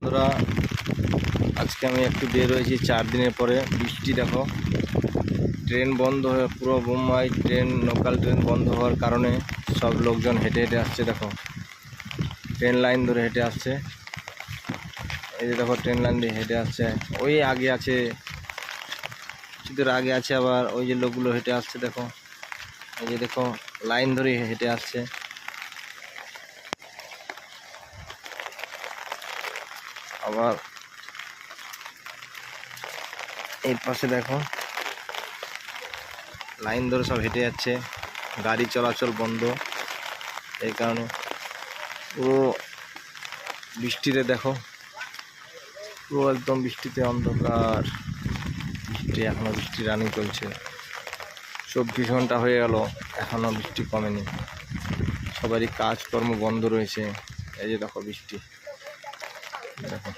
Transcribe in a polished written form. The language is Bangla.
বন্ধুরা, আজকে আমি একটু বের হয়েছি 4 দিনের পরে। বৃষ্টি দেখো, ট্রেন বন্ধ হয়ে পুরো মুম্বাই ট্রেন, লোকাল ট্রেন বন্ধ হওয়ার কারণে সব লোকজন হেঁটে হেঁটে আসছে। দেখো ট্রেন লাইন ধরে হেঁটে আসছে। এই যে দেখো ট্রেন লাইন দিয়ে হেঁটে আসছে। ওই আগে আছে, কিছুদের আগে আছে, আবার ওই যে লোকগুলো হেঁটে আসছে। দেখো এই যে দেখো লাইন ধরে হেঁটে আসছে। আবার এই পাশে দেখো লাইন ধরে সব হেঁটে যাচ্ছে, গাড়ি চলাচল বন্ধ। এই কারণে পুরো বৃষ্টিতে দেখো, পুরো একদম বৃষ্টিতে অন্ধকার। বৃষ্টি এখনো বৃষ্টি রানিং চলছে, 24 ঘন্টা হয়ে গেল, এখনো বৃষ্টি কমেনি। সবারই কাজকর্ম বন্ধ রয়েছে। এই যে দেখো বৃষ্টি, দেখো।